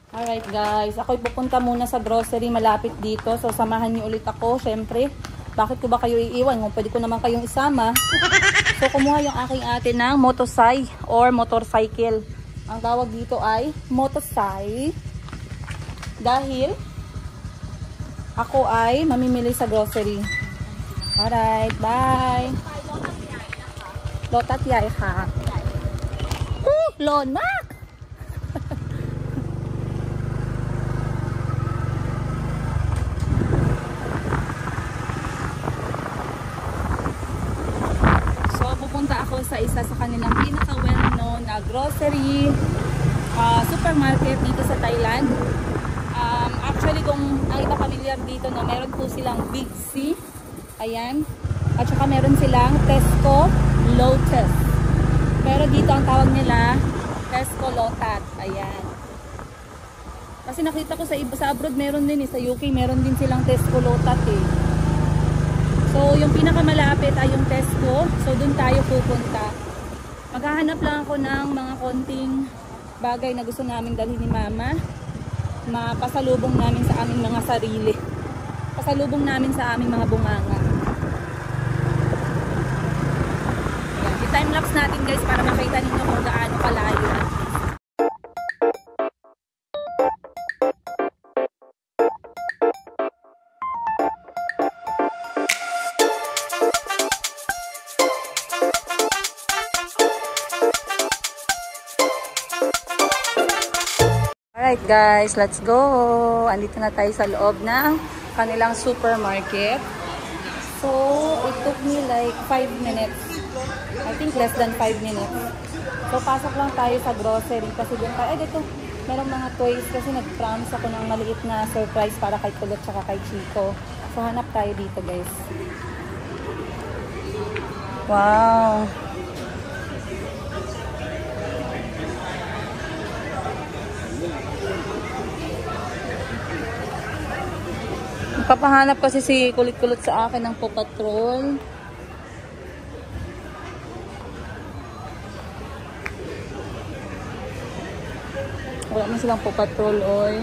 Alright guys, ako'y pupunta muna sa grocery malapit dito. So samahan niyo ulit ako, syempre. Bakit ko ba kayo iiwan? Kung pwede ko naman kayong isama. So kumuha yung aking ate ng motosay or motorcycle. Ang tawag dito ay motosay. Dahil ako ay mamimili sa grocery. Alright, bye! Lotat yay ha. Lonak! Pupunta ako sa isa sa kanilang pinaka-well-known na grocery supermarket dito sa Thailand. Actually, kung ang iba familiar dito, no, meron po silang Big C. Ayan. At saka meron silang Tesco Lotus. Pero dito ang tawag nila Tesco Lotat. Ayan. Kasi nakita ko sa abroad meron din sa UK meron din silang Tesco Lotat eh. So, yung pinakamalapit ay yung Tesco. So, dun tayo pupunta. Maghahanap lang ako ng mga konting bagay na gusto namin dalhin ni Mama. Mapasalubong namin sa aming mga sarili. Pasalubong namin sa aming mga bunganga. I-timelapse natin guys para makita ninyo kung gaano kalayo. Alright guys, let's go! Andito na tayo sa loob ng kanilang supermarket. So, it took me like 5 minutes. I think less than 5 minutes. So, pasok lang tayo sa grocery kasi doon tayo. Dito, merong mga toys kasi nag-promise ako ng maliit na surprise para kay Kulot at kay Chico. So, hanap tayo dito guys. Wow! Papahanap kasi si Kulit-Kulot sa akin ng Paw Patrol. Wala man silang Paw Patrol, oy.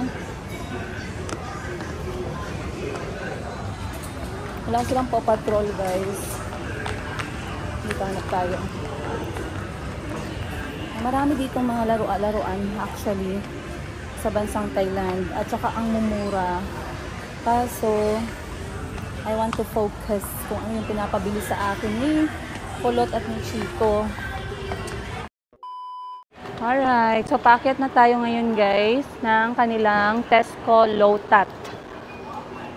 Wala silang Paw Patrol, guys. Dito hanap tayo. Marami dito mga laruan actually sa bansang Thailand. At saka ang mumura. Kaso, I want to focus kung ano yung pinapabili sa akin ni Kulot at ni Chico. Alright, so paakyat na tayo ngayon guys ng kanilang Tesco Lotat.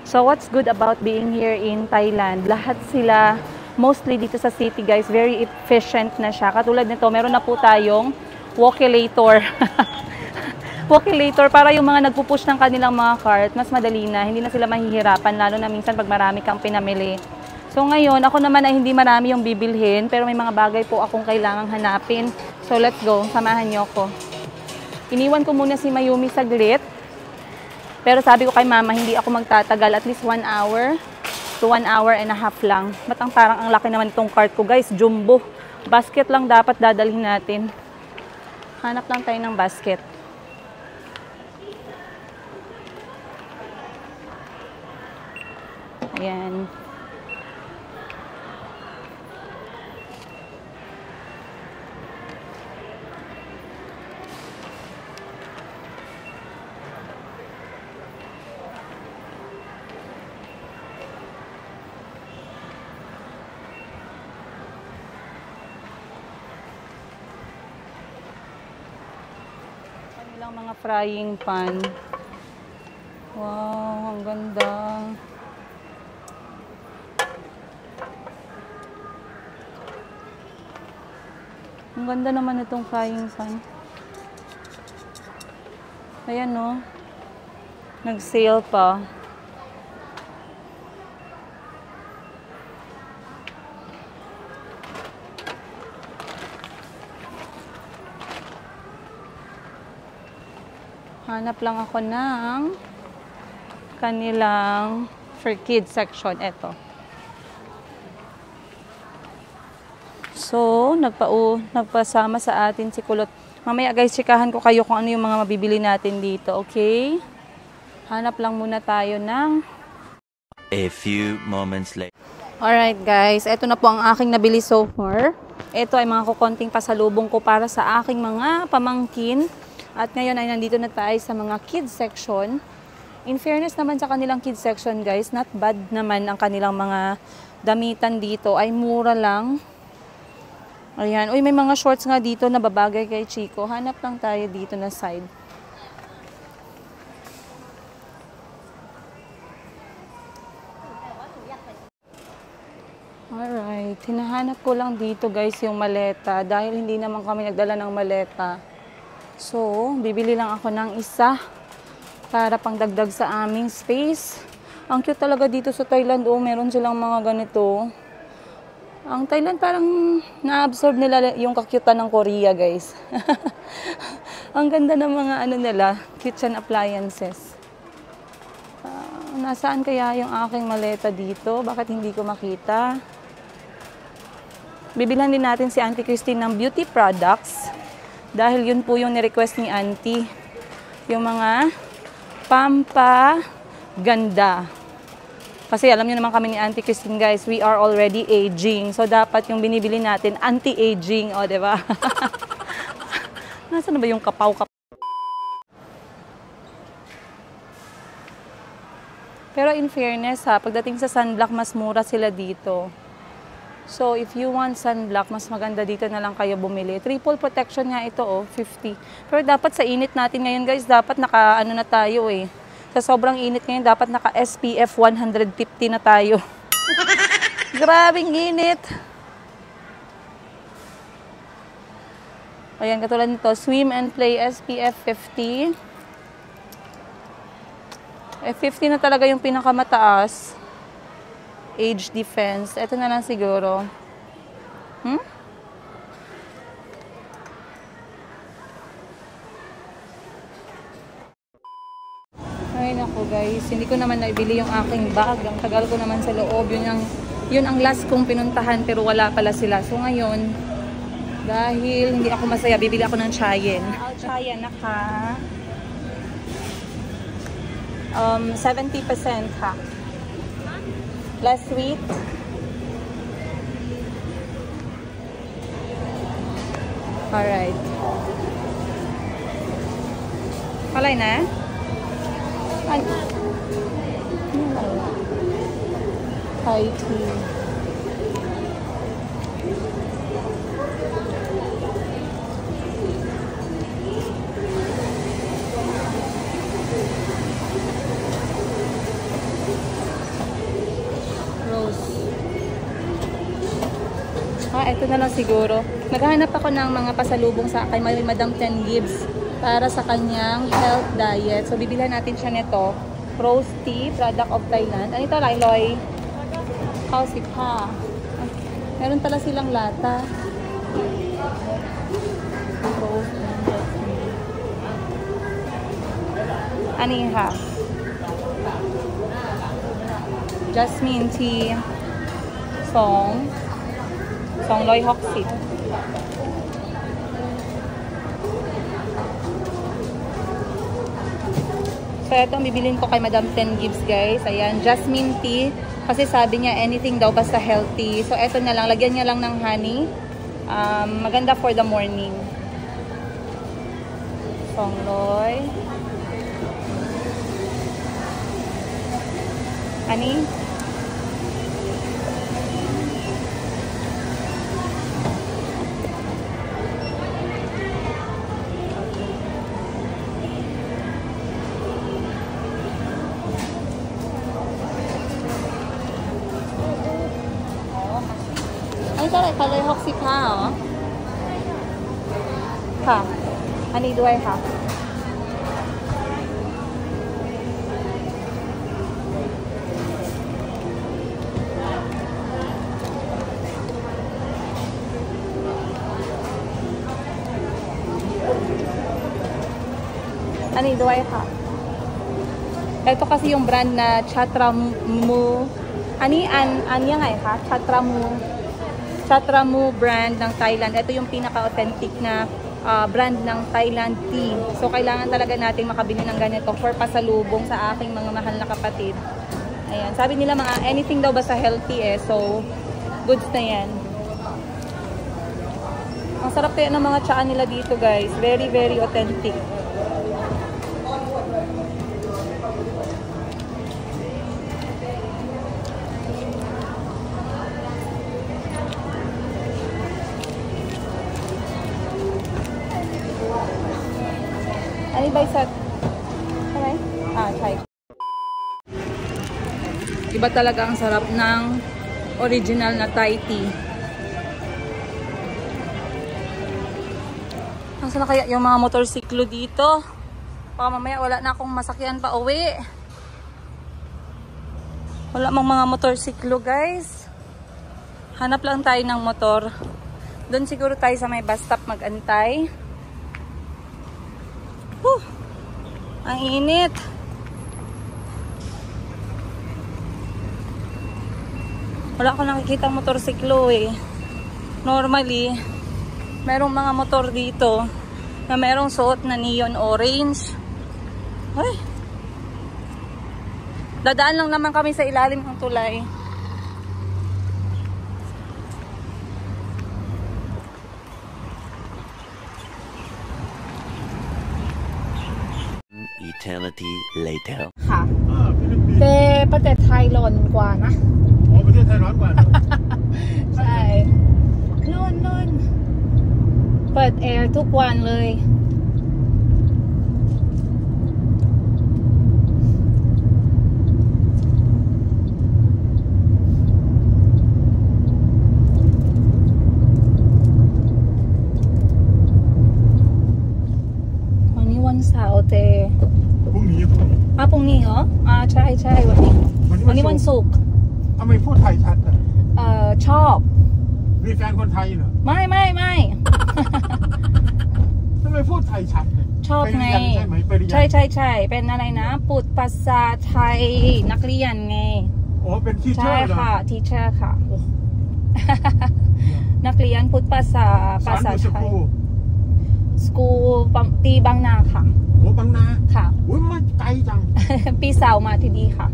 So what's good about being here in Thailand? Lahat sila, mostly dito sa city guys, very efficient na siya. Katulad nito, meron na po tayong walkilator. Walkilator para yung mga nagpupush ng kanilang mga cart, mas madali na, hindi na sila mahihirapan, lalo na minsan pag marami kang pinamili. So ngayon, ako naman ay hindi marami yung bibilhin, pero may mga bagay po akong kailangang hanapin. So let's go, samahan niyo ako. Iniwan ko muna si Mayumi saglit, pero sabi ko kay Mama, hindi ako magtatagal, at least 1 hour to 1 hour and a half lang. Ba't parang ang laki naman itong cart ko guys, jumbo. Basket lang dapat dadalhin natin. Hanap lang tayo ng basket. Ayan. Kanilang mga frying pan. Wow, ang ganda. Ang ganda naman itong frying pan. Ayan no. Nag-sale pa. Hanap lang ako ng kanilang for kids section. Ito. So, nagpasama sa atin si Kulot Mamaya guys, chikahan ko kayo kung ano yung mga mabibili natin dito, okay? Hanap lang muna tayo ng... A few moments later. Alright guys, ito na po ang aking nabili so far. Ito ay mga kukonting pasalubong ko para sa aking mga pamangkin. At ngayon ay nandito na tayo sa mga kids section. In fairness naman sa kanilang kids section guys, not bad naman ang kanilang mga damitan dito. Ay mura lang. Ayan. Uy, may mga shorts nga dito na babagay kay Chico. Hanap lang tayo dito na side. Alright. Hinahanap ko lang dito guys yung maleta. Dahil hindi naman kami nagdala ng maleta. So, bibili lang ako ng isa para pangdagdag sa aming space. Ang cute talaga dito sa Thailand. Oh, meron silang mga ganito. Ang Thailand parang na-absorb nila yung kakyutan ng Korea, guys. Ang ganda ng mga ano nila, kitchen appliances. Nasaan kaya yung aking maleta dito? Bakit hindi ko makita? Bibilhan din natin si Auntie Christine ng beauty products. Dahil yun po yung ni-request ni Auntie. Yung mga pampaganda. Kasi alam niyo naman kami ni Auntie Christine guys, we are already aging. So dapat yung binibili natin, anti-aging. O, diba? Nasaan na ba yung kapaw-kapaw? Pero in fairness ha, pagdating sa sunblock, mas mura sila dito. So, if you want sunblock, mas maganda dito na lang kayo bumili. Triple protection nga ito, oh, 50. Pero dapat sa init natin ngayon, guys, dapat naka-ano na tayo, eh. Sa sobrang init ngayon, dapat naka-SPF 150 na tayo. Grabing init! Ayan, katulad nito, Swim and Play SPF 50. F50 na talaga yung pinakamataas. Age defense. Ito na lang siguro. Ay nako guys, hindi ko naman naibili yung aking bag. Ang tagal ko naman sa loob. Yun ang last kong pinuntahan pero wala pala sila. So ngayon, dahil hindi ako masaya, bibili ako ng Chayen. Chayen naka 70% ha. Less sweet. Alright. Palay na? Ay. Thai tea. Ito na lang siguro. Naghahanap ako ng mga pasalubong sa kay Madam Ten Gibbs para sa kanyang health diet. So, bibilhan natin siya nito. Rose tea, product of Thailand. Ano ito, Lailoy? Kausip ha. Meron pala silang lata. Rose tea. Ano yung ha? Jasmine tea. Song Loy Hoxie. So, ito ang bibilin ko kay Madam Ten Gibbs, guys. Ayan, jasmine tea. Kasi sabi niya, anything daw basta healthy. So, ito na lang. Lagyan niya lang ng honey. Maganda for the morning. Songloy. Honey. Kaloy Hoxie pa, oh. Ha. Aniด้วยค่ะ Aniด้วยค่ะ Ito kasi yung brand na Chatramu. An yan nga eh, ha? Chatramu brand ng Thailand. Ito yung pinaka-authentic na brand ng Thailand tea. So, kailangan talaga natin makabili ng ganito for pasalubong sa aking mga mahal na kapatid. Ayan. Sabi nila mga anything daw basta healthy eh. So, goods na yan. Ang sarap kaya ng mga tsaa nila dito guys. Very, very authentic. Ano ba isa? Okay? Chai. Iba talaga ang sarap ng original na Thai tea. Nasaan na kaya yung mga motorsiklo dito? Baka mamaya wala na akong masakyan pa uwi. Wala mang mga motorsiklo guys. Hanap lang tayo ng motor. Doon siguro tayo sa may bus stop mag-antay. Ang init. Wala akong nakikita motorsiklo eh. Normally, merong mga motor dito na merong suot na neon orange. Ay. Dadaan lang naman kami sa ilalim ng tulay. Eternity later. ค่ะแต่ประเทศไทยร้อนกว่านะ อ๋อประเทศไทยร้อนกว่า ใช่ร้อนเปิดแอร์ทุกวันเลย วันนี้วันเสาร์แต่ พรุ่งนี้ พรุ่งนี้เหรอใช่วันนี้วันศุกร์ ทำไมพูดไทยชัดอ่ะ ชอบ มีแฟนคนไทยเหรอ ไม่ ทำไมพูดไทยชัดเลย ชอบไง ไปเรียนใช่ไหมไปเรียน ใช่เป็นอะไรนะพูดภาษาไทยนักเรียนไง อ๋อเป็นที่เชอ ใช่ ร์เหรอ ค่ะทีเชอร์ค่ะ โอ้ นักเรียนพูดภาษา สอนอยู่ส ไทย กูล สกูลตีบางนาค่ะ โอ้บางนา ค่ะ อุ้ยมันไกลจัง ปีเสาร์มาที่ดีค่ะ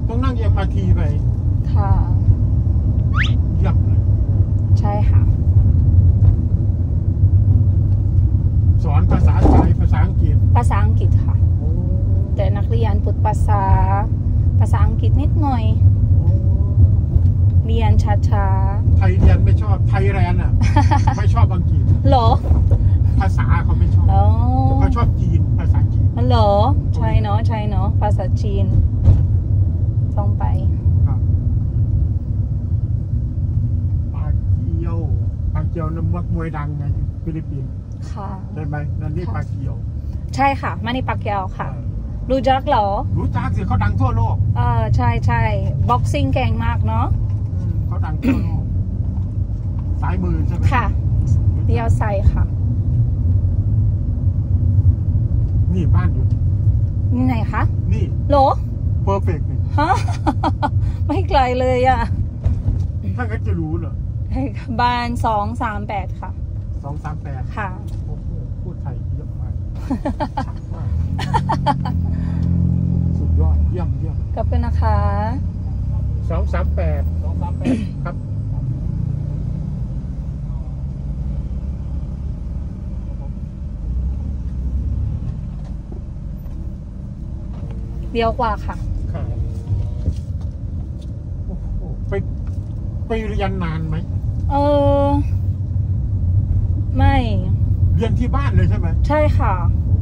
ต้องนั่งMRTไป ค่ะ เยี่ยมเลย ใช่ค่ะ สอนภาษาไทยภาษาอังกฤษ ภาษาอังกฤษค่ะ โอ้ แต่นักเรียนพูดภาษาอังกฤษนิดหน่อย โอ้ เรียนช้า ไทยเรียนไม่ชอบไทยแลนด์อ่ะ ไม่ชอบอังกฤษ ๆเหรอ ภาษาเขาไม่ชอบ อ๋อ เขาชอบจีนภาษาจีน เหรอใช่เนาะภาษาจีนต้องไป ครับปาเกียวน้ำมักมวยดังไงฟิลิปปินส์ ค่ะ ใช่ไหมนั่นนี่ปาเกียว ใช่ค่ะมานิปากเกียวค่ะ รู้จักเหรอ รู้จักสิเขาดังทั่วโลก ใช่บ็อกซิ่งเก่งมากเนาะ เขาดังทั่วโลกสายมือใช่ไหม ค่ะเดียวใส่ค่ะ นี่บ้านอยู่ นี่ไหนคะ นี่ โหล เพอร์เฟกต์นี่ ฮะ ไม่ไกลเลยอ่ะ ถ้างั้นจะรู้เหรอ บ้าน238ค่ะ 238 ค่ะ โอ้โหพูดไทยเยอะมากชัดมากสุดยอดเยี่ยม ขอบคุณนะคะ 238ครับ เดียวกว่าค่ะ ครับโอ้โหไปเรียนนานไหม ไม่ เรียนที่บ้านเลยใช่ไหม ใช่ค่ะ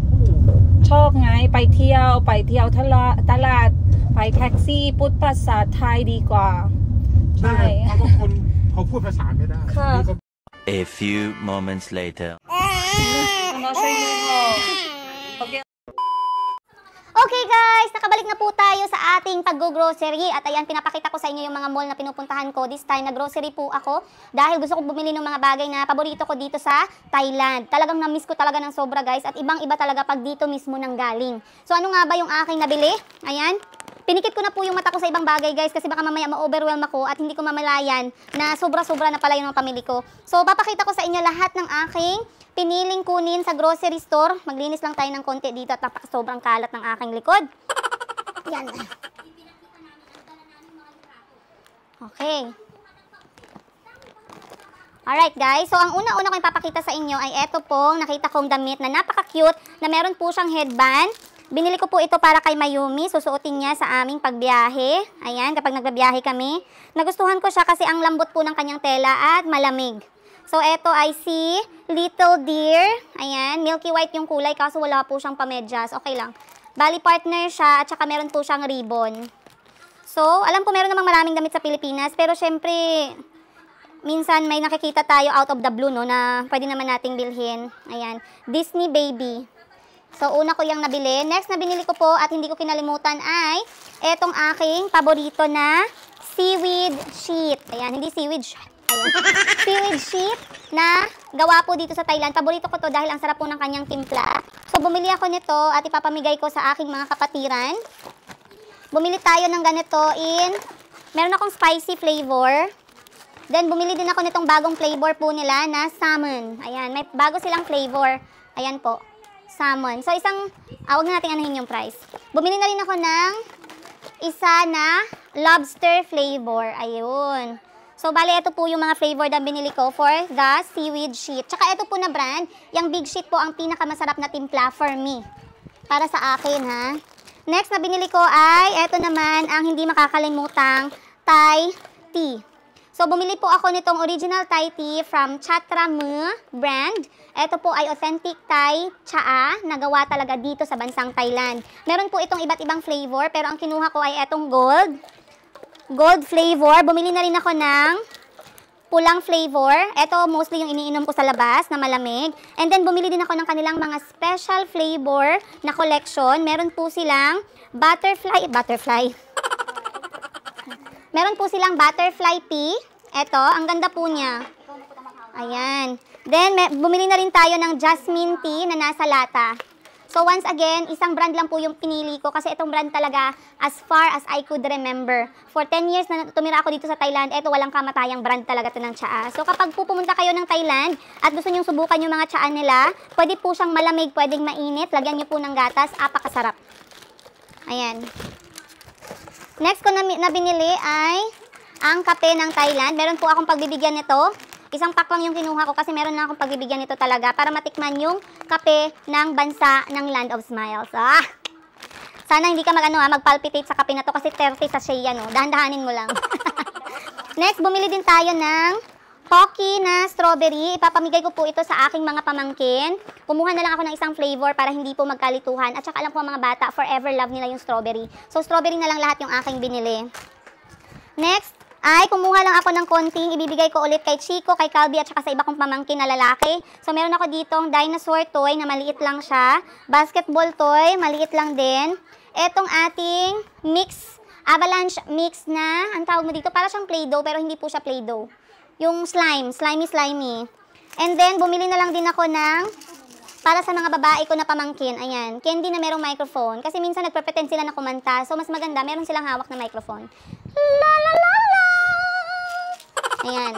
โอ้โห ชอบไงไปเที่ยวตลาดไปแท็กซี่พูดภาษาไทยดีกว่า ใช่ เพราะว่าคนเขาพูดภาษาไม่ได้ ค่ะ นี่ก็ A few moments later. Okay guys, nakabalik na po tayo sa ating pag-grocery at ayan, pinapakita ko sa inyo yung mga mall na pinupuntahan ko. This time, nag-grocery po ako dahil gusto ko bumili ng mga bagay na paborito ko dito sa Thailand. Talagang na-miss ko talaga ng sobra guys at ibang-iba talaga pag dito mismo nang galing. So ano nga ba yung aking nabili? Ayan, Pinikit ko na po yung mata ko sa ibang bagay guys kasi baka mamaya ma-overwhelm ako at hindi ko mamalayan na sobra-sobra na pala yung mga pamili ko. So papakita ko sa inyo lahat ng aking piniling kunin sa grocery store. Maglinis lang tayo ng konti dito at sobrang kalat ng aking likod. Yan. Okay. Alright guys, so ang una-una ko yung papakita sa inyo ay eto pong nakita kong damit na napaka-cute na meron po siyang headband. Binili ko po ito para kay Mayumi, susuotin niya sa aming pagbiyahe. Ayan, kapag nagbabiyahe kami. Nagustuhan ko siya kasi ang lambot po ng kanyang tela at malamig. So eto ay si Little Deer. Ayan, milky white yung kulay kaso wala po siyang pamedyas. Okay lang. Bali partner siya at saka meron po siyang ribbon. So, alam ko meron namang maraming damit sa Pilipinas pero syempre minsan may nakikita tayo out of the blue, no, na pwede naman nating bilhin. Ayan, Disney Baby. So, una ko yung nabili. Next na binili ko po at hindi ko kinalimutan ay etong aking paborito na seaweed sheet. Ayan, hindi seaweed sheet. Ayan. Seaweed sheet na gawa po dito sa Thailand. Paborito ko to dahil ang sarap po ng kanyang timpla. So, bumili ako nito at ipapamigay ko sa aking mga kapatiran. Bumili tayo ng ganito meron akong spicy flavor. Then, bumili din ako nitong bagong flavor po nila na salmon. Ayan, may bago silang flavor. Ayan po, salmon. So, wag na natin anahin yung price. Bumili na rin ako ng isa na lobster flavor. Ayun. So, bali, ito po yung mga flavor na binili ko for the seaweed sheet. Tsaka ito po na brand, yung big sheet po ang pinakamasarap na timpla for me. Para sa akin, ha. Next na binili ko ay, ito naman ang hindi makakalimutang Thai tea. So, bumili po ako nitong original Thai tea from Chatramu brand. Ito po ay authentic Thai tsaa na gawa talaga dito sa bansang Thailand. Meron po itong iba't ibang flavor pero ang kinuha ko ay itong gold flavor. Bumili na rin ako ng pulang flavor. Ito mostly yung iniinom ko sa labas na malamig. And then bumili din ako ng kanilang mga special flavor na collection. Meron po silang butterfly. Meron po silang butterfly tea. Ito, ang ganda po niya. Ayan. Then, bumili na rin tayo ng jasmine tea na nasa lata. So, once again, isang brand lang po yung pinili ko kasi itong brand talaga as far as I could remember. For 10 years na tumira ako dito sa Thailand, ito walang kamatayang brand talaga ito ng tsaa. So, kapag pumunta kayo ng Thailand at gusto nyo subukan yung mga tsaa nila, pwede po siyang malamig, pwedeng mainit. Lagyan nyo po ng gatas, apakasarap. Ayan. Next ko na binili ay ang kape ng Thailand. Meron po akong pagbibigyan nito. Isang pack lang yung kinuha ko kasi meron na akong pagbibigyan nito talaga para matikman yung kape ng bansa ng Land of Smiles. Sana hindi ka mag-palpitate sa kape na to kasi 30 sa shea, no? Dahan-dahanin mo lang. Next, bumili din tayo ng Pocky na strawberry. Ipapamigay ko po ito sa aking mga pamangkin. Kumuha na lang ako ng isang flavor para hindi po magkalituhan. At saka alam po mga bata, forever love nila yung strawberry. So, strawberry na lang lahat yung aking binili. Next, ay kumuha lang ako ng konting. Ibibigay ko ulit kay Chico, kay Calby, at saka sa iba kong pamangkin na lalaki. So, meron ako ditong dinosaur toy na maliit lang siya. Basketball toy, maliit lang din. Etong ating avalanche mix na, ang tawag mo dito, para siyang Play-Doh, pero hindi po siya Play-Doh. Yung slimy. And then, bumili na lang din ako ng, para sa mga babae ko na pamangkin, ayan, candy na merong microphone. Kasi minsan nagpre-pretend sila na kumanta, so mas maganda, meron silang hawak na microphone. La la la la! Ayan.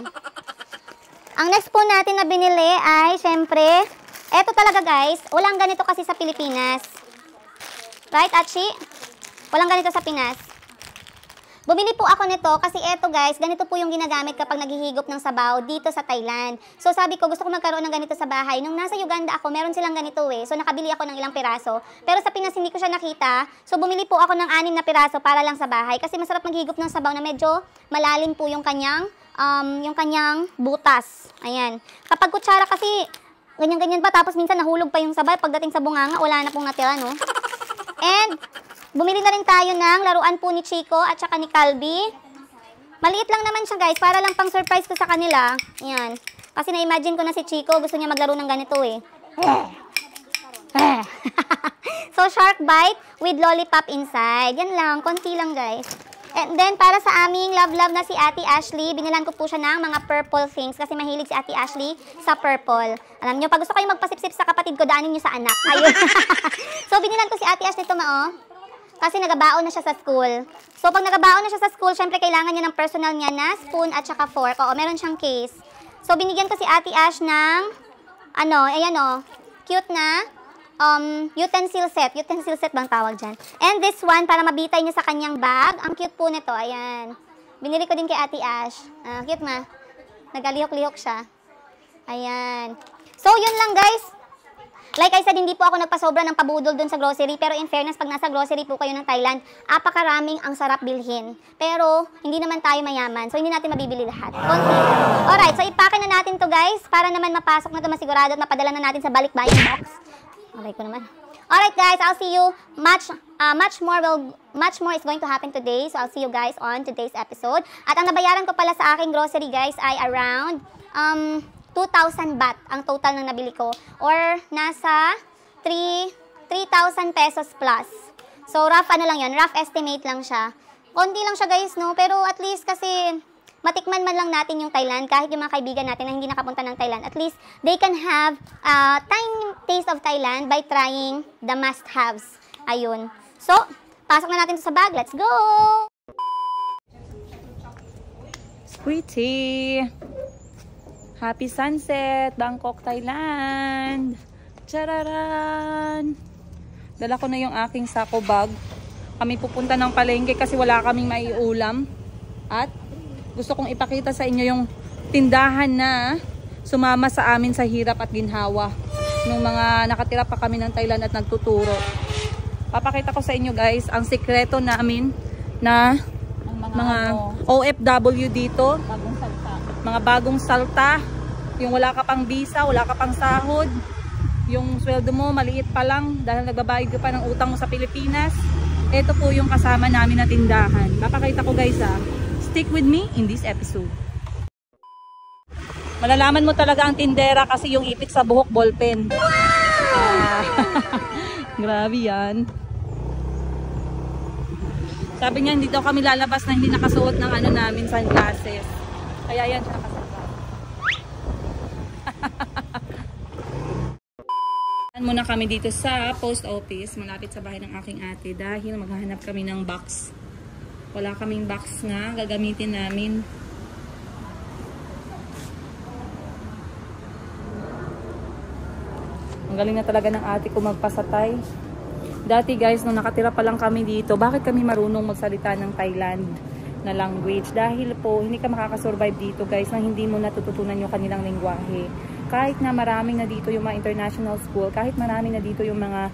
Ang next po natin na binili ay, syempre, eto talaga guys, walang ganito kasi sa Pilipinas. Right, Achi? Walang ganito sa Pinas. Bumili po ako nito kasi eto guys, ganito po yung ginagamit kapag naghihigop ng sabaw dito sa Thailand. So sabi ko, gusto ko magkaroon ng ganito sa bahay. Nung nasa Uganda ako, meron silang ganito So nakabili ako ng ilang piraso. Pero sa Pinas hindi ko siya nakita. So bumili po ako ng 6 na piraso para lang sa bahay. Kasi masarap maghigop ng sabaw na medyo malalim po yung kanyang butas. Ayan. Kapag kutsara kasi, ganyan-ganyan pa. Tapos minsan nahulog pa yung sabay. Pagdating sa bunganga, wala na pong natira, no? And bumili na rin tayo ng laruan po ni Chico at saka ni Calby. Maliit lang naman siya guys, para lang pang surprise ko sa kanila. Ayan. Kasi na-imagine ko na si Chico, gusto niya maglaro ng ganito So, shark bite with lollipop inside. Yan lang, konti lang guys. And then, para sa aming love na si Ate Ashley, binilan ko po siya ng mga purple things kasi mahilig si Ate Ashley sa purple. Alam nyo, pag gusto kayo magpasipsip sa kapatid ko, daanin nyo sa anak. Ayun. So, binilan ko si Ate Ashley ito, Kasi nagabaon na siya sa school. So, pag nagabaon na siya sa school, syempre kailangan niya ng personal niya na spoon at saka fork. Oo, meron siyang case. So, binigyan ko si Ate Ash ng, ayan o, cute na utensil set. Utensil set bang tawag dyan? And this one, para mabitay niya sa kanyang bag. Ang cute po nito, ayan. Binili ko din kay Ate Ash. Cute ma. Nagalihok-lihok siya. Ayan. So, yun lang guys. Like I said, hindi po ako nagpasobra ng pabudol dun sa grocery. Pero in fairness, pag nasa grocery po kayo ng Thailand, apakaraming ang sarap bilhin. Pero, hindi naman tayo mayaman. So, hindi natin mabibili lahat. Konti. Alright, so ipake na natin to guys. Para naman mapasok na to masigurado at mapadala na natin sa balikbayan box. Alright ko naman. Alright guys, I'll see you. Much more is going to happen today. So, I'll see you guys on today's episode. At ang nabayaran ko pala sa aking grocery guys ay around 2,000 baht ang total ng nabili ko, or nasa 3,000 pesos plus. So, rough estimate lang siya. Konti lang siya guys, no? Pero at least kasi matikman man lang natin yung Thailand, kahit yung mga kaibigan natin na hindi nakapunta ng Thailand, at least they can have a tiny taste of Thailand by trying the must-haves. Ayun. So, pasok na natin to sa bag. Let's go! Pretty! Happy sunset, Bangkok, Thailand. Chararan! Dala ko na yung aking sako bag. Kami pupunta ng palengke kasi wala kaming maiulam. At gusto kong ipakita sa inyo yung tindahan na sumama sa amin sa hirap at ginhawa. Nung mga nakatira pa kami ng Thailand at nagtuturo. Papakita ko sa inyo guys ang sikreto namin na mga OFW dito. Mga bagong salta, yung wala ka pang visa, wala ka pang sahod, yung sweldo mo maliit pa lang dahil nagbabayad ka pa ng utang mo sa Pilipinas. Ito po yung kasama namin na tindahan. Papakita ko guys stick with me in this episode. Malalaman mo talaga ang tindera kasi yung ipit sa buhok ballpen. Grabe yan. Sabi niya hindi daw kami lalabas na hindi nakasuot ng namin sunglasses. Kaya yan siya nakasabay. Muna kami dito sa post office, malapit sa bahay ng aking ate dahil maghahanap kami ng box. Wala kaming box na gagamitin namin. Ang galing na talaga ng ate ko magpasatay. Dati guys, nung nakatira pa lang kami dito, bakit kami marunong magsalita ng Thailand na language? Dahil po hindi ka makakasurvive dito guys nang hindi mo natututunan yung kanilang lengguwahe. Kahit na maraming na dito yung mga international school, kahit maraming na dito yung mga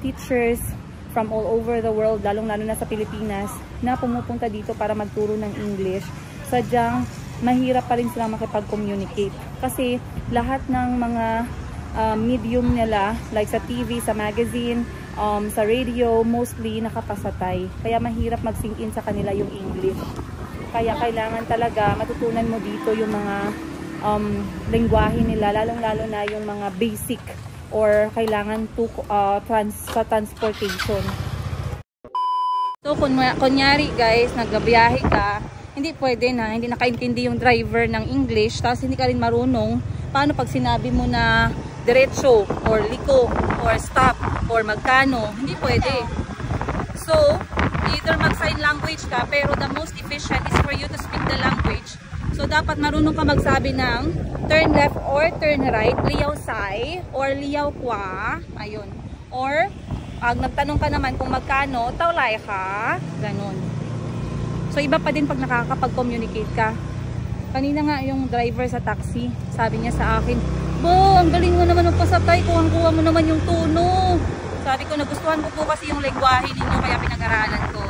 teachers from all over the world, lalong-lalo na sa Pilipinas, na pumupunta dito para magturo ng English, sadyang mahirap pa rin silang makipag-communicate. Kasi lahat ng mga medium nila, like sa TV, sa magazine, sa radio, mostly nakapasatay. Kaya mahirap mag-sink in sa kanila yung English. Kaya kailangan talaga matutunan mo dito yung mga lengguwahe nila, lalong-lalo na yung mga basic or kailangan to sa transportation. So kunyari guys, nagbiyahe ka, hindi pwede na hindi nakaintindi yung driver ng English, tapos hindi ka rin marunong. Paano pag sinabi mo na diretso or liko or stop or magkano? Hindi pwede. So either mag-sign language ka, pero the most efficient is for you to speak the language. So dapat marunong ka magsabi ng turn left or turn right, liyaw sai or liyaw kwa, ayun. Or pag nagtanong ka naman kung magkano, taulay ka, ganun. So iba pa din pag nakakapag-communicate ka. Kanina nga yung driver sa taxi, sabi niya sa akin, "Bo, ang galing mo naman magpasatay, kuha mo naman yung tono." Sabi ko, nagustuhan ko po kasi yung lengguwahe ninyo, kaya pinag-aralan ko.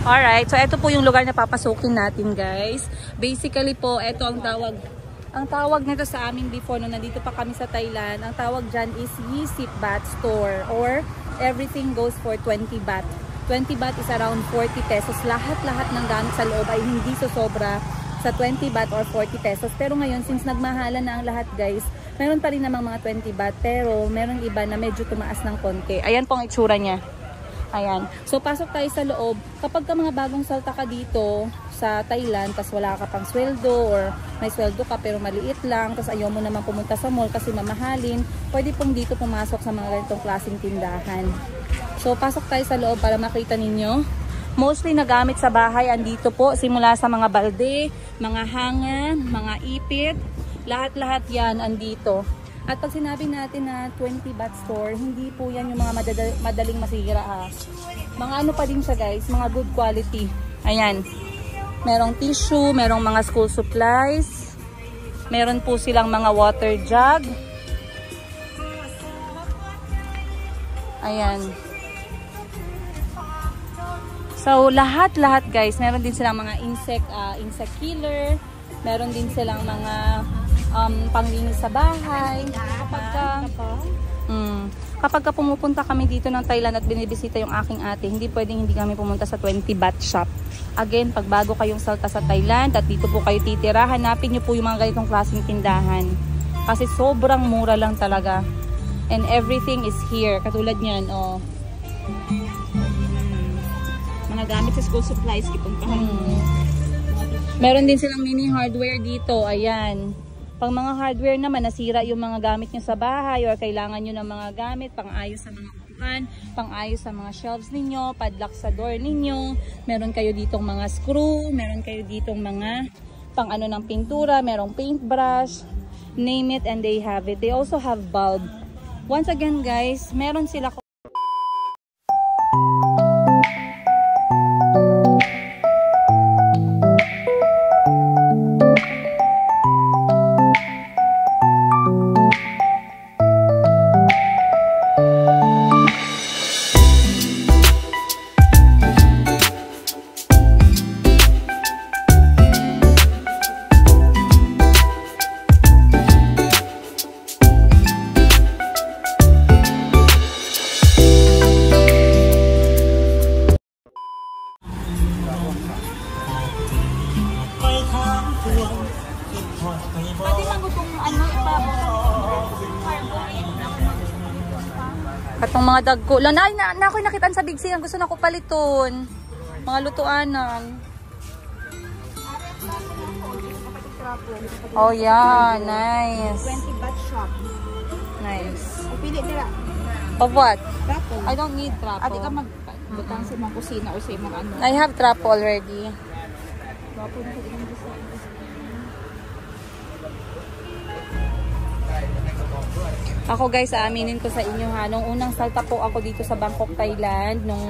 Alright, so ito po yung lugar na papasukin natin guys. Basically po, ito ang tawag. Ang tawag nito sa amin before, nung nandito pa kami sa Thailand, ang tawag dyan is Yisip Bat Store. Or everything goes for 20 baht. 20 baht is around 40 pesos. Lahat-lahat ng gamit sa loob ay hindi sosobra sa 20 baht or 40 pesos. Pero ngayon, since nagmahalan na ang lahat guys, meron pa rin namang mga 20 baht. Pero meron iba na medyo tumaas ng konti. Ayan pong itsura niya. Ayan. So, pasok tayo sa loob. Kapag ka mga bagong salta ka dito sa Thailand, tas wala ka pang sweldo or may sweldo ka pero maliit lang, tas ayaw mo naman pumunta sa mall kasi mamahalin, pwede pong dito pumasok sa mga ganitong klaseng tindahan. So, pasok tayo sa loob para makita ninyo. Mostly na gamit sa bahay andito po, simula sa mga balde, mga hangan, mga ipit, lahat-lahat yan andito. At pag sinabi natin na 20 baht store, hindi po yan yung mga madaling masira ha. Mga ano pa din siya guys, mga good quality. Ayan. Merong tissue, merong mga school supplies. Meron po silang mga water jug. Ayan. So, lahat-lahat guys, meron din silang mga insect killer. Meron din silang mga panglinis sa bahay. Kapag pumupunta kami dito ng Thailand at binibisita yung aking ate, hindi pwedeng hindi kami pumunta sa 20 baht shop. Again, pag bago kayong salta sa Thailand at dito po kayo titira, hanapin nyo po yung mga ganitong klaseng tindahan. Kasi sobrang mura lang talaga. And everything is here. Katulad nyan, oh. Mga gamit sa school supplies, ipuntahan mo. Meron din silang mini hardware dito. Ayan. Pang mga hardware naman, nasira yung mga gamit nyo sa bahay or kailangan nyo ng mga gamit, pang-ayos sa mga upuan, pang-ayos sa mga shelves ninyo, padlock sa door ninyo. Meron kayo ditong mga screw, meron kayo ditong mga pang-ano ng pintura, merong paintbrush, name it and they have it. They also have bulb. Once again guys, meron sila katong mga dagko. Lanay na ako'y nakitaan sa Big C. Gusto na ko paliton. Mga lutuanan. Oh yeah, nice. 20 baht shop. Nice. Pili dira. Of what? Trapo. I don't need trapo. Adi ka magbutang sa mga kusina o sa mga ano. I have trapo already. Trapo na sa ilang gusto. Ako guys, aaminin ko sa inyo ha, nung unang salta po ako dito sa Bangkok, Thailand, nung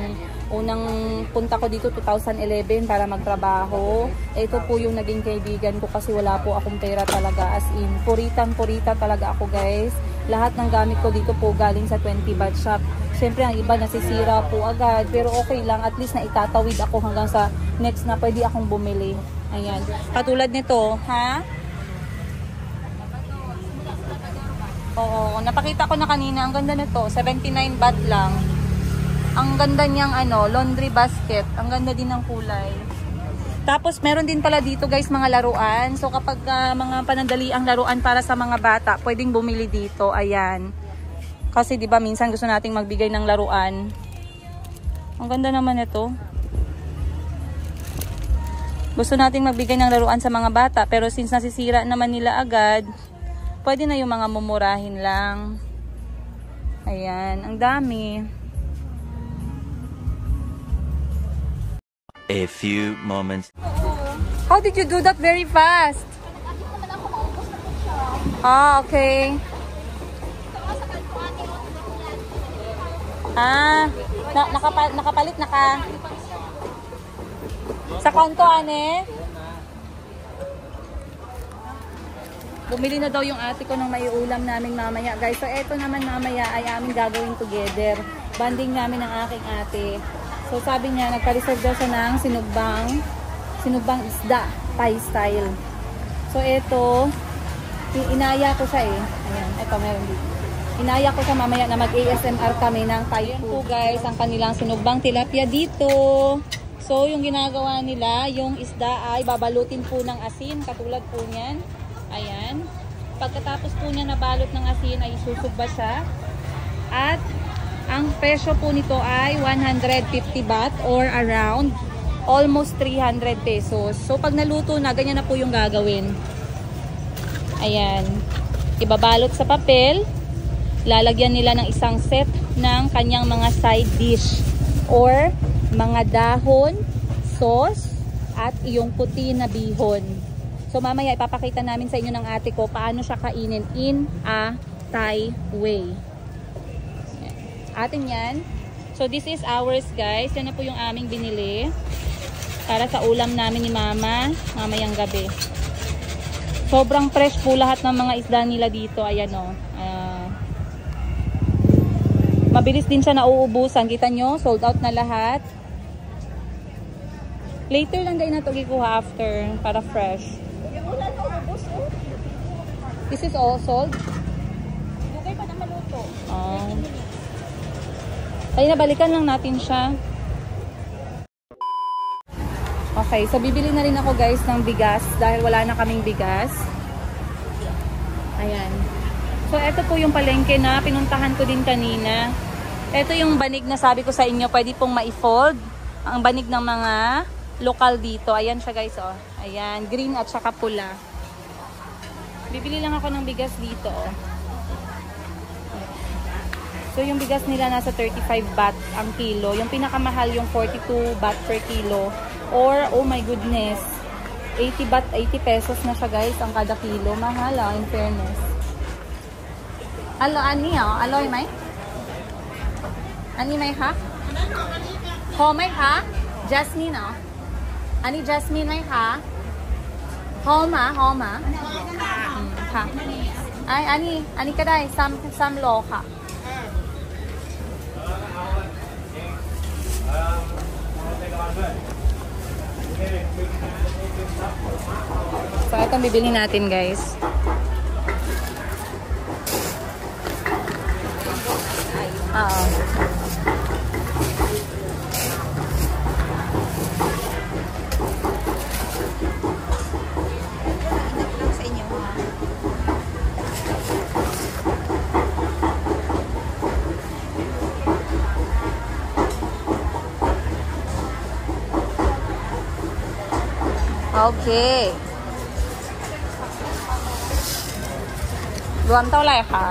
unang punta ko dito 2011 para magtrabaho, ito po yung naging kaibigan ko kasi wala po akong pera talaga, as in, puritang-purita talaga ako guys. Lahat ng gamit ko dito po galing sa 20 baht shop. Siyempre ang iba nasisira po agad, pero okay lang, at least na itatawid ako hanggang sa next na pwede akong bumili. Ayan, katulad nito, ha? Oo, napakita ko na kanina, ang ganda nito, 79 baht lang. Ang ganda niyang laundry basket, ang ganda din ng kulay. Tapos meron din pala dito guys mga laruan. So kapag mga panandaliang laruan para sa mga bata, pwedeng bumili dito. Ayan. Kasi 'di ba minsan gusto nating magbigay ng laruan. Ang ganda naman ito. Gusto nating magbigay ng laruan sa mga bata, pero since nasisira naman nila agad, pwede na yung mga mumurahin lang. Ayan, ang dami. A few moments. How did you do that very fast? Ah, okay. Nakapalit na ka. Sa konto, ane? Bumili na daw yung ate ko ng maiulam namin mamaya. Guys, so eto naman mamaya ay aming gagawin together. Banding namin ng aking ate. So sabi niya, nagpa-reserve daw siya ng sinugbang isda, Thai style. So eto, inaya ko siya eh. Ayan, eto meron dito. Inaya ko sa mamaya na mag-ASMR kami ng Thai food. Po guys, ang kanilang sinugbang tilapia dito. So, yung ginagawa nila, yung isda ay babalutin po ng asin, katulad po niyan. Ayan. Pagkatapos po niya nabalot ng asin, ay isusugba siya. At, ang presyo po nito ay 150 baht or around almost 300 pesos. So, pag naluto na, ganyan na po yung gagawin. Ayan. Ibabalot sa papel. Lalagyan nila ng isang set ng kanyang mga side dish or mga dahon, sauce, at iyong puti na bihon. So, mamaya ipapakita namin sa inyo ng ate ko paano siya kainin in a Thai way. Atin yan. So, this is ours guys. Yan na po yung aming binili. Para sa ulam namin ni mama mamayang gabi. Sobrang fresh po lahat ng mga isda nila dito. Ayan o. Mabilis din siya nauubusan. Kita nyo? Sold out na lahat. Later lang din na ito gikuha after. Para fresh. This is all sold? Lugay pa na maluto. Ay, nabalikan lang natin siya. Okay, so bibili na rin ako guys ng bigas dahil wala na kaming bigas. Ayan. So, ito po yung palengke na pinuntahan ko din kanina. Ito yung banig na sabi ko sa inyo, pwede pong ma-fold. Ang banig ng mga lokal dito. Ayan siya guys, oh. Ayan, green at saka pula. Bibili lang ako ng bigas dito, oh. So, yung bigas nila nasa 35 baht ang kilo. Yung pinakamahal yung 42 baht per kilo. Or, oh my goodness, 80 baht, 80 pesos na siya guys ang kada kilo. Mahal in fairness. Alo, ani oh? Aloy may? Ani may ha? Ho may ha? Jasmine oh? Ani Jasmine may ha? Ho ma? Ho ma? Ha? Ay, ani kaday, sam lo ha? So, itong bibili natin guys. Sa inyo ha. Okay. รวมเท่าไหร่คะ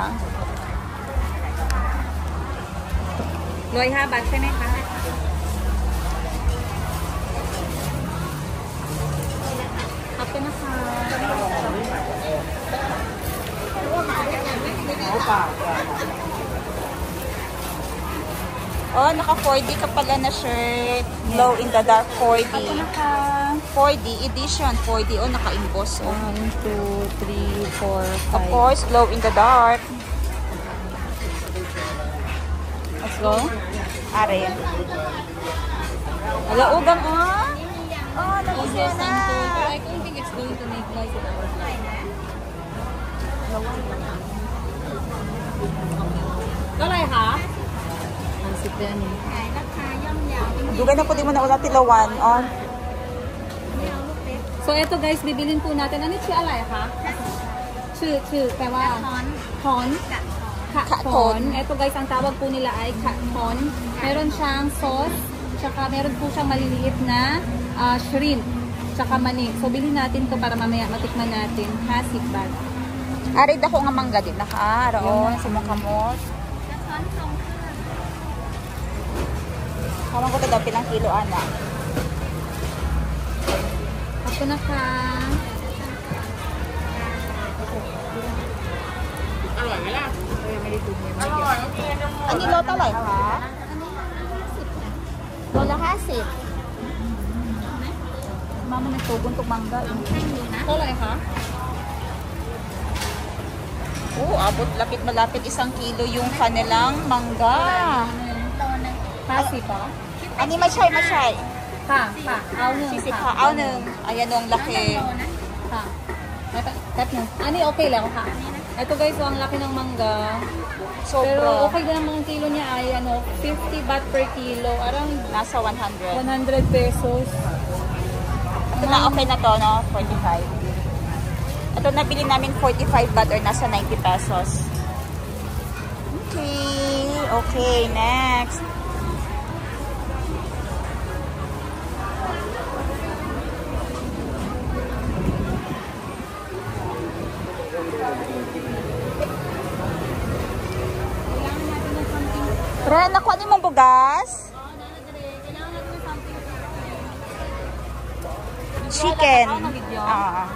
105 บาทใช่ไหมคะขอบคุณนะคะOh, naka 4D ka pala na shirt. Glow in the dark 4D.ขอบคุณนะคะ 4D edition. 4D. Oh, naka-emboss. Oh. 1, 2, 3, 4, 5 Of course, glow in the dark. Let's go. Are. Wala ugang oh. Oh, Yes, na. I don't think it's going to make noise at all. Lalay ha? Ang sipan eh. Dugay na po di mo na ulat tilawan. Oh. So, eto guys, bibilin po natin. Ano siya alay ha? ชื่อ แปลว่า Khon. Khon. Eto guys, ang tawag po nila ay Khon. Meron siyang sauce. Tsaka meron po siyang maliliit na shrimp. Tsaka mani. So, bilhin natin to para mamaya matikman natin. Hasik bag. Ari dako nga mangga din naka. Roon sa mong kamot. Kamang ko to daw pilang kilo ana. Ako na ka. Ani lo talay ha? Lola Hasit. Mama nagtugon tong mangga. Talay ha? Oh, abot lapit-malapit 1 kilo yung kanilang mangga. Hasi pa? Ani mashay. ค่ะเอาหนึ่ง 40 ka. Aw nung. Ayan ang laki.ค่ะแป๊บนึงอันนี้โอเคแล้วค่ะ Ito guys, so ang laki ng mangga. Sobra. Pero okay din ang mga kilo niya ay 50 baht per kilo. Around Nasa 100. 100 pesos. Ito na okay na to, no? 45. Ito nabili namin 45 baht or nasa 90 pesos. Okay. Okay, next. Pre, nakuha niyo mong bugas? Chicken. Ah.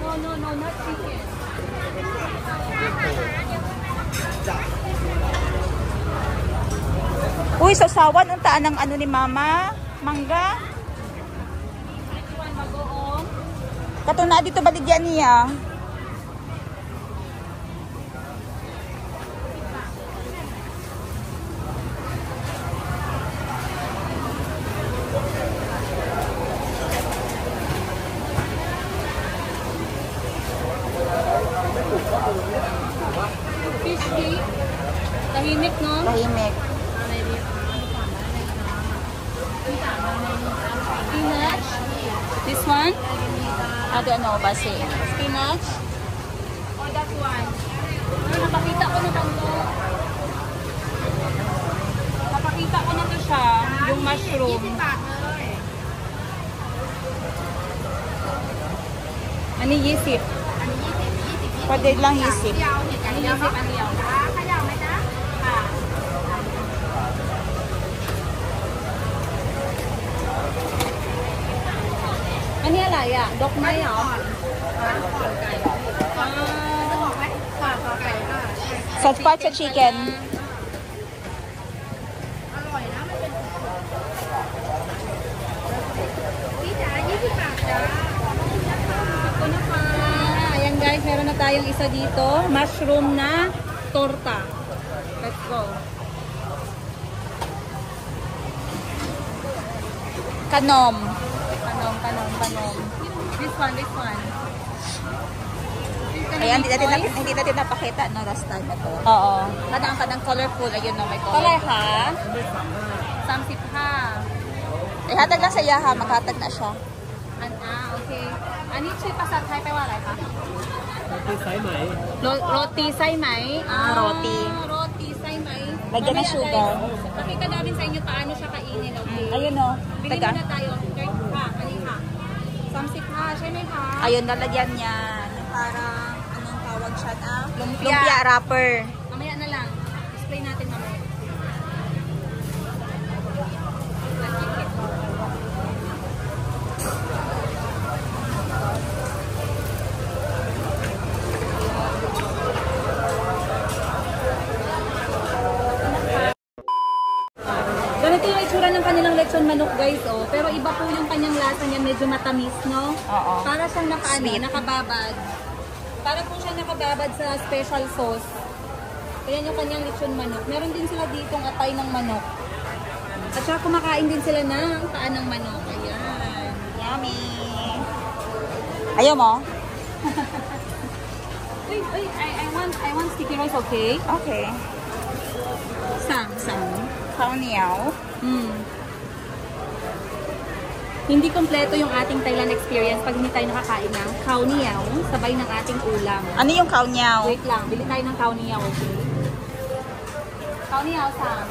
No, not chicken. Uy, sasawan ang taan ng ano ni Mama? Mangga? Kato na dito baligyan niya. Fish cake. Tahimik, no? Tahimik. Spinach. This one? Ano ba si? Spinach. Or that one? Napakita ko na to. Napakita ko na to siya. Yung mushroom. Ano yisip? Pwede lang isip. Ano yisip? Ano yun? Ano yung laya? Dok na yun? Soft part sa chicken. Ito na pa. Ayan guys, meron na tayong isa dito. Mushroom na torta. Let's go. Kanom. Panom. This one. Ayan, hindi natin napakita, no, last time ito. Oo. Kanang colorful. Ayun, no, may color. Palay ha? Samsip ha? Ihatag lang sa yaha, maghatag na siya. Okay. Ani siya pasat haiไปว่าอะไรคะ Roti sái mày. Roti sai mai. Roti. Roti sai mai. Lagyan ng sugar. Pakita namin sa inyo paano siya kainin, okay? Ayun, no. Bili Taga. na tayo. Ani ha? Samsip ha, siya may ha? Ayun, nalagyan niya. Parang, anong tawag siya na? Lumpia. Lumpia wrapper. Mamaya na lang. Display natin mamaya. Ganito yung itsura ng kanilang lechon manok guys, oh. Pero iba po yung kanyang lasa niya, medyo matamis, no? Oo. Para siyang Sweet. nakababad. Para po siya nakababad sa special sauce. Ayan yung kanyang lechon manok. Meron din sila ditong atay ng manok. At saka kumakain din sila ng paa ng manok. Ayan. Yummy. Ayaw mo? Wait, I want sticky rice, okay? Okay. Sang. Kao niyaw. Hindi kompleto yung ating Thailand experience pag hindi tayo nakakain ng khao niao sabay ng ating ulam. Ano yung kao niyaw? Wait lang, bili tayo ng khao niao, okay? Khao niao sa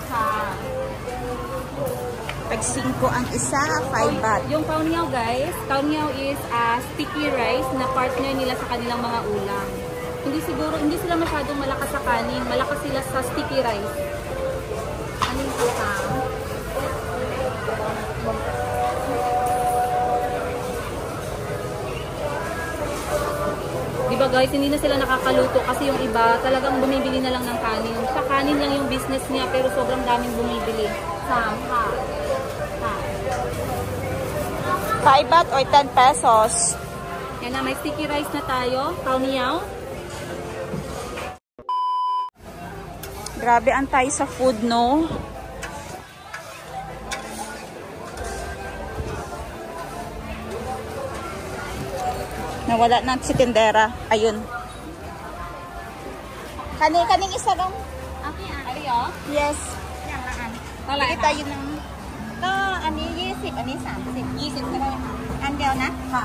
Pag 5 ang isa, 5 baht. Yung khao niao guys, khao niao is sticky rice na partner nila sa kanilang mga ulam. Hindi sila masyadong malakas sa kanin, malakas sila sa sticky rice. Ano yung kasama? Diba guys, hindi na sila nakakaluto kasi yung iba talagang bumibili na lang ng kanin. Sa kanin lang yung business niya pero sobrang daming bumibili. 5 baht or 10 pesos. Yan na, may sticky rice na tayo. Khao niao. Grabe ang tayo sa food, no? Nawala na si tindera. Ayun. Kaning isa lang. Okay, Ariyo? Yes. Wala Bili tayo ng... Ito, ani 20, ani 30. 20 na lang. Andiyaw na? Ha.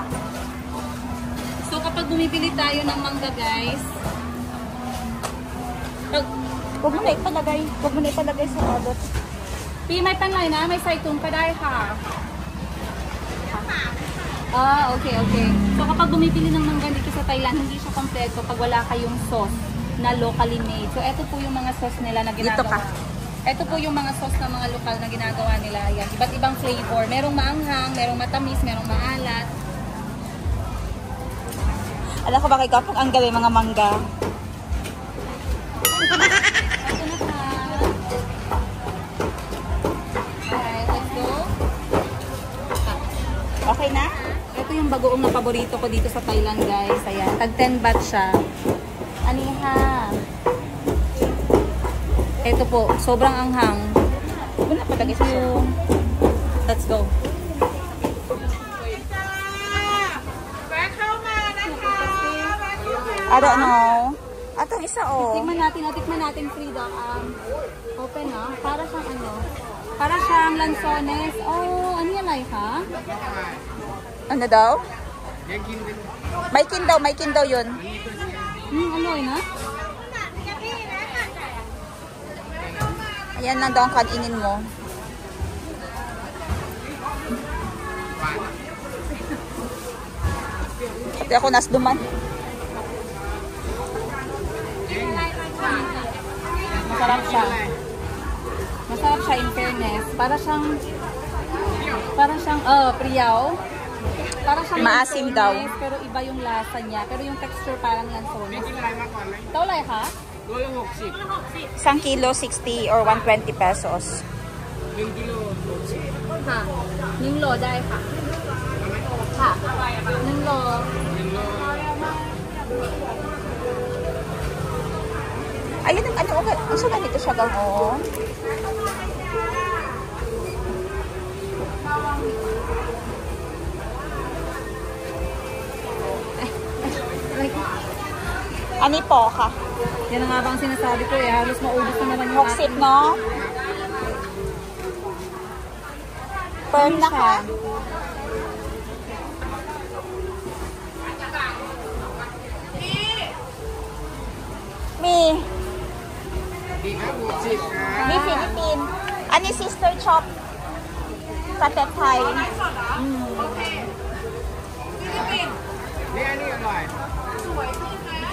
So kapag bumibili tayo ng mangga guys, Huwag mo na ipalagay. Huwag mo na ipalagay sa odot. may panlay na, may saitong pa dahil ha. Okay. So kapag bumibili ng mangga dito sa Thailand, hindi siya kompleto pag wala kayong sauce na locally made. So ito po yung mga sauce nila na ginagawa. Dito ka. Ito po yung mga sauce ng mga lokal na ginagawa nila. Yan, iba't ibang flavor. Merong maanghang, merong matamis, merong maalat. Alam ko ba kay Kapag ang galing mga mangga? Ito na pa. Alright, let's go. Okay na? Ito yung bagoong na paborito ko dito sa Thailand guys. Ayan, tag 10 baht siya. Aniha. Ito po, sobrang anghang. Huwag mo na palagay sa So, let's go. I don't know. Atong isa Tikman natin Frida. Open para siyang para siyang lansones. Oh, ano yan ay ha? Ano daw? May kin daw yun. Aloy na? Ayan lang daw ang kainin mo. Ito ako nasduman. Masarap siya. Masarap siya in fairness. Para siyang priyaw. Para siyang Maasim lansones, daw. pero iba yung lasa niya. Pero yung texture parang lansones. Taulay ha? 1 kilo 60 or 120 pesos. Ha? Ning lo dai ha? Ha? Ning lo. Ayun ang ang saan nito siya gang oh. Ani po ka? Yan ang nga bang sinasabi ko eh. Halos maubos na naman yung Hoksip, no? Firm na ka. Mi Philippine. Ani sister chop. Katet Thai.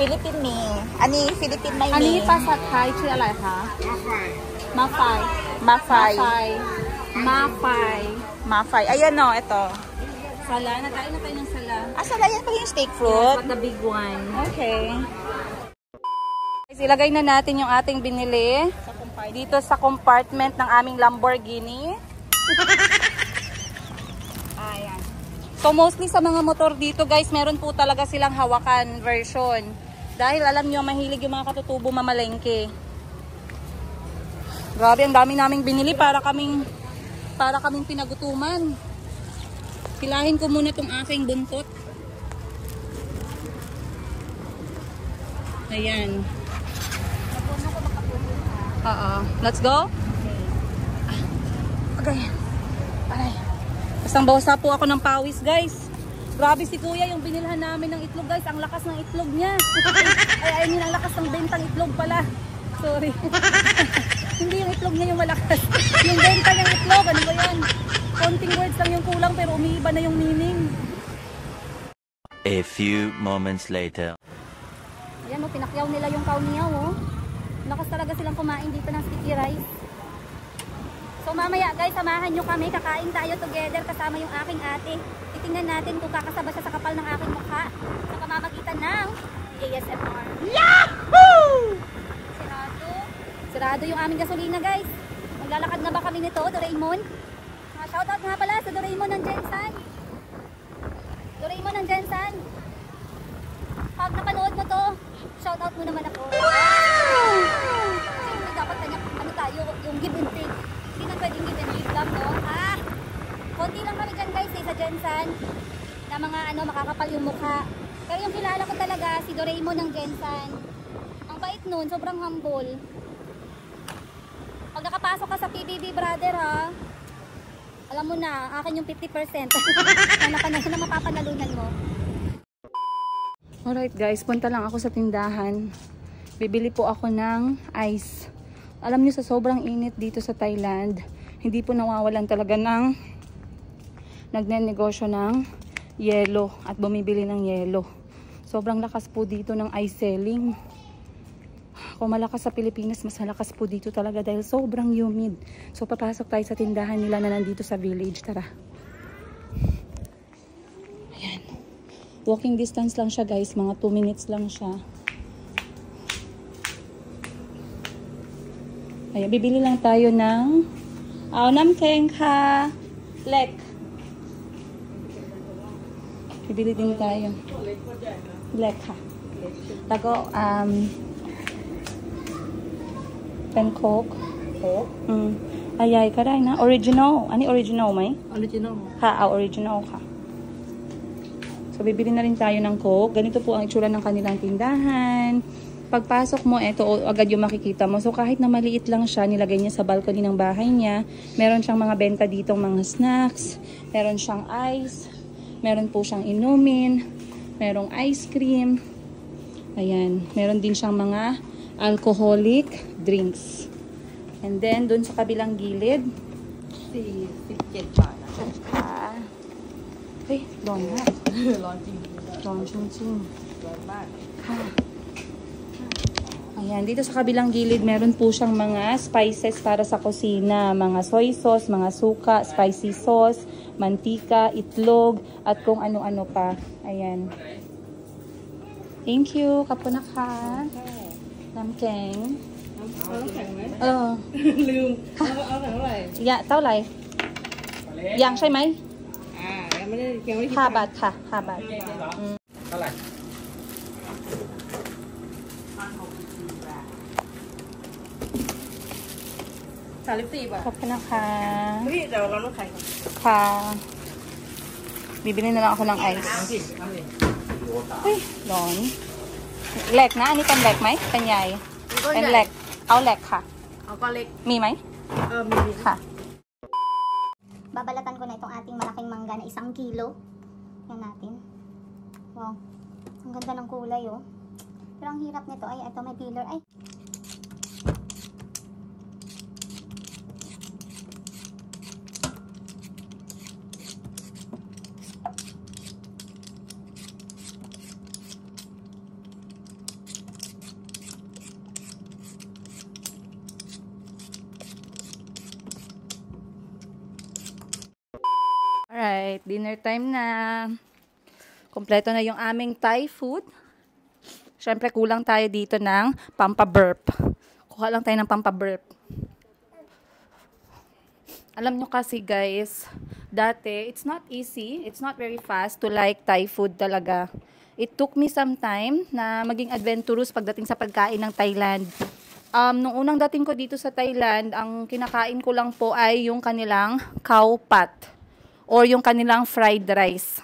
Philippine mi. Ani Philippine may อันนี้ mi. ภาษาไทยชื่ออะไรคะ มาไฟ Mafai. มาไฟ Mafai. Ayan no, ito. Sala, nakain na tayo ng sala. Asa na yan pa yung steak fruit? But the big one. Okay. Guys, ilagay na natin yung ating binili dito sa compartment ng aming Lamborghini. Ayan. So mostly sa mga motor dito guys, meron po talaga silang hawakan version. Dahil alam nyo, mahilig yung mga katutubo mamalengke. Grabe, ang dami naming binili para kaming pinagutuman. Pilahin ko muna itong aking buntot. Ayan. Let's go? Okay. Aray. Bastang bawasa po ako ng pawis, guys. Grabe si kuya, yung binilhan namin ng itlog, guys. Ang lakas ng itlog niya. Ay, ayun, ang lakas ng bentang itlog pala. Sorry. Hindi yung itlog niya yung malakas. Yung benta niyang itlog, ano ba yan? Konting words lang yung kulang, pero umiiba na yung meaning. A few moments later. Ayan, pinakyaw nila yung kauniyaw, oh. Lakas talaga silang kumain dito ng sticky rice. So mamaya guys, samahan nyo kami. Kakain tayo together kasama yung aking ate. Titingnan natin kung kakasaba siya sa kapal ng aking mukha sa pamamagitan ng ASMR. Yahoo! Sarado yung aming gasolina guys. Maglalakad na ba kami nito, Doraemon? Shoutout nga pala sa Doraemon ng Jensan. Doraemon ng Jensan. Pag napanood mo to, shoutout mo naman ako. Wow! Siyempre dapat ano tayo, yung give and take. Hindi na pwedeng give and take lang, no? Konti lang kami dyan guys sa Jensan. Na mga makakapal yung mukha. Pero yung kilala ko talaga, si Doraemon ng Jensan. Ang bait bait nun, sobrang humble. Pag nakapasok ka sa PBB, brother, ha, alam mo na, akin yung 50% na mapapanalunan mo. Alright guys, punta lang ako sa tindahan. Bibili po ako ng ice. Alam nyo, sa sobrang init dito sa Thailand, hindi po nawawalan talaga ng nagnenegosyo ng yelo at bumibili ng yelo. Sobrang lakas po dito ng ice selling. Kung malakas sa Pilipinas, mas malakas po dito talaga dahil sobrang humid. So papasok tayo sa tindahan nila na nandito sa village. Tara. Ayan. Walking distance lang siya guys. Mga 2 minutes lang siya. Ayan. Bibili lang tayo ng namkeng ka lek. Bibili din tayo. Lek ha. Tago, pen coke. Coke? Ayay ka rin na. Original. Ano original may? Original. Ha, original ka. So, bibili na rin tayo ng coke. Ganito po ang itsura ng kanilang tindahan. Pagpasok mo, eto agad yung makikita mo. So, kahit na maliit lang siya, nilagay niya sa balcony ng bahay niya. Meron siyang mga benta ditong mga snacks. Meron siyang ice. Meron po siyang inumin. Merong ice cream. Ayan. Meron din siyang mga alcoholic drinks. And then, dun sa kabilang gilid, Si Kit pa na. ay, donut. Launching. Launching. Donut. Ayan, dito sa kabilang gilid, meron po siyang mga spices para sa kusina. Mga soy sauce, mga suka, spicy sauce, mantika, itlog, at kung ano-ano pa. Ayan. Thank you, kapunakan. Namkeng.ลืมเอาถังเท่าไหร่ Yeah, เท่าไหร่ยังใช่ไหม ยังไม่ได้คิด 5 บาทค่ะ 5 บาท เท่าไหร่ 34 บาท ขอบคุณนะคะ พี่เดี๋ยวเราต้องขายก่อน ค่ะ bibili na lang ako ng ice. เฮ้ยร้อนแหลกนะ อันนี้เป็นแหลกไหมเป็นใหญ่เป็นแหลกเอาแหลกค่ะ เอาก้อนเล็ก มีไหม มี ค่ะ Babalatan ko na itong ating malaking mangga na 1 kilo. Yan natin. Wow. Ang ganda ng kulay, oh. Pero ang hirap nito, ay, ito may peeler, ay. Alright, dinner time na. Kompleto na yung aming Thai food. Siyempre, kulang tayo dito ng pampaburp. Kuha lang tayo ng pampaburp. Alam nyo kasi guys, dati, it's not easy, it's not very fast to like Thai food talaga. It took me some time na maging adventurous pagdating sa pagkain ng Thailand. Nung unang dating ko dito sa Thailand, ang kinakain ko lang po ay yung kanilang khao pat or yung kanilang fried rice.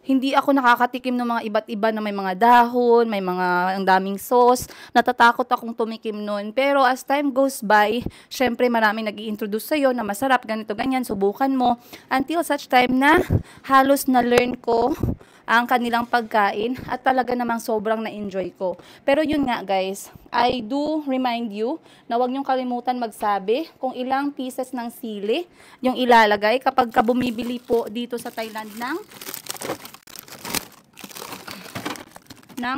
Hindi ako nakakatikim ng mga iba't iba na may mga dahon, may mga ang daming sauce. Natatakot akong tumikim nun. Pero as time goes by, syempre maraming nag-i-introduce sa'yo na masarap, ganito, ganyan, subukan mo. Until such time na halos na-learn ko ang kanilang pagkain at talaga namang sobrang na-enjoy ko. Pero yun nga guys, I do remind you na huwag niyong kalimutan magsabi kung ilang pieces ng sili yung ilalagay kapag ka bumibili po dito sa Thailand ng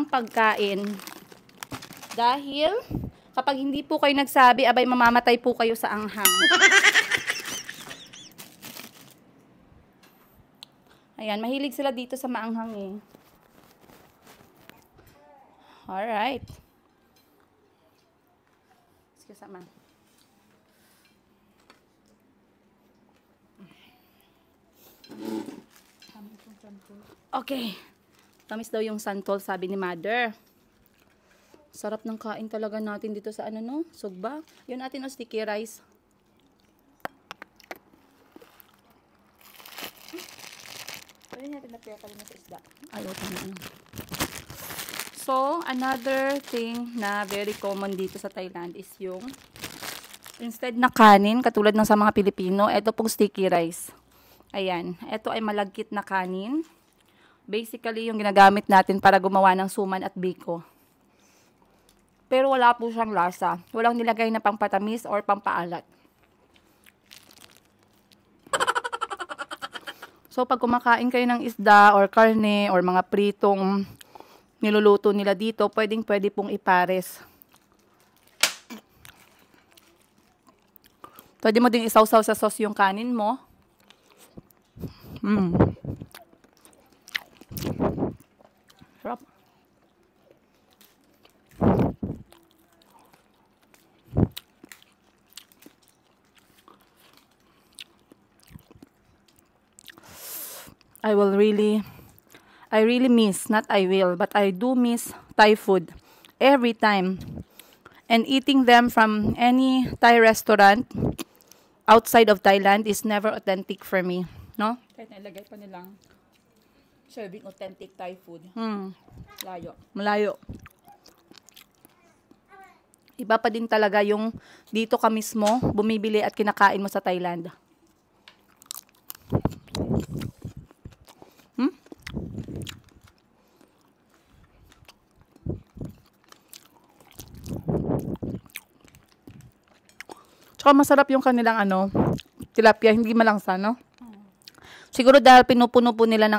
pagkain. Dahil kapag hindi po kayo nagsabi, abay mamamatay po kayo sa anghang. Ayan, mahilig sila dito sa maanghang eh. Alright. Excuse me. Okay. Tamis daw yung santol, sabi ni mother. Sarap ng kain talaga natin dito sa ano no? Sugba. Yun natin o sticky rice. Pwede natin na-prepare na sa isda. Ayaw pa na. So, another thing na very common dito sa Thailand is yung instead na kanin, katulad ng sa mga Pilipino, ito pong sticky rice. Ayan, ito ay malagkit na kanin. Basically, yung ginagamit natin para gumawa ng suman at biko. Pero wala po siyang lasa. Walang nilagay na pampatamis or pampaalat. So, pag kumakain kayo ng isda or karne or mga pritong niluluto nila dito, pwede pong ipares. Pwede mo ding isawsaw sa sauce yung kanin mo. Sarap. I really miss, not I will, but I do miss Thai food every time. And eating them from any Thai restaurant outside of Thailand is never authentic for me, no? Kahit nailagay pa nilang serving authentic Thai food. Malayo. Iba pa din talaga yung dito ka mismo bumibili at kinakain mo sa Thailand. Tsaka masarap yung kanilang tilapia, hindi malangsa, no? Siguro dahil pinupuno po nila ng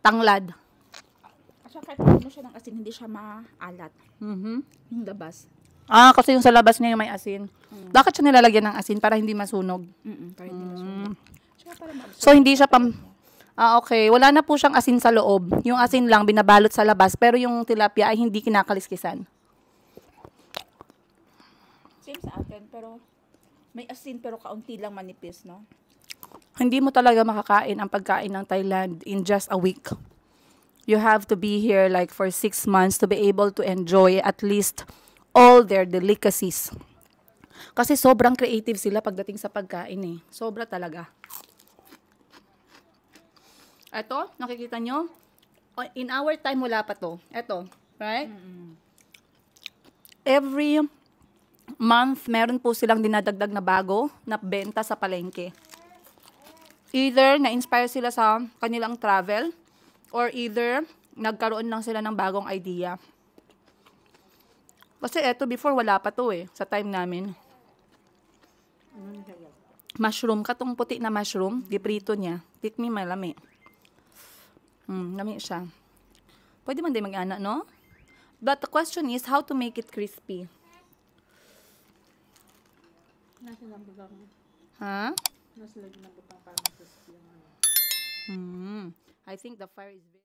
tanglad. At saka kahit mo siya ng asin, hindi siya maalat. Yung labas. Kasi yung sa labas niya yung may asin. Bakit siya nilalagyan ng asin? Para hindi masunog. Para hindi masunog. So, hindi siya okay. Wala na po siyang asin sa loob. Yung asin lang binabalot sa labas, pero yung tilapia ay hindi kinakaliskisan. Same sa atin, pero may asin pero kaunti lang manipis, no? Hindi mo talaga makakain ang pagkain ng Thailand in just a week. You have to be here like for 6 months to be able to enjoy at least all their delicacies. Kasi sobrang creative sila pagdating sa pagkain eh. Sobra talaga. Ito, nakikita nyo? In our time, wala pa to. Ito, right? Every month, meron po silang dinadagdag na bago na benta sa palengke. Either na-inspire sila sa kanilang travel or either nagkaroon lang sila ng bagong idea. Kasi eto before wala pa to sa time namin. Mushroom, katong puti na mushroom, giprito niya. Tikmi malami. Lami siya. Pwede man din mag-ana, no? But the question is how to make it crispy. Ha? I think the fire is very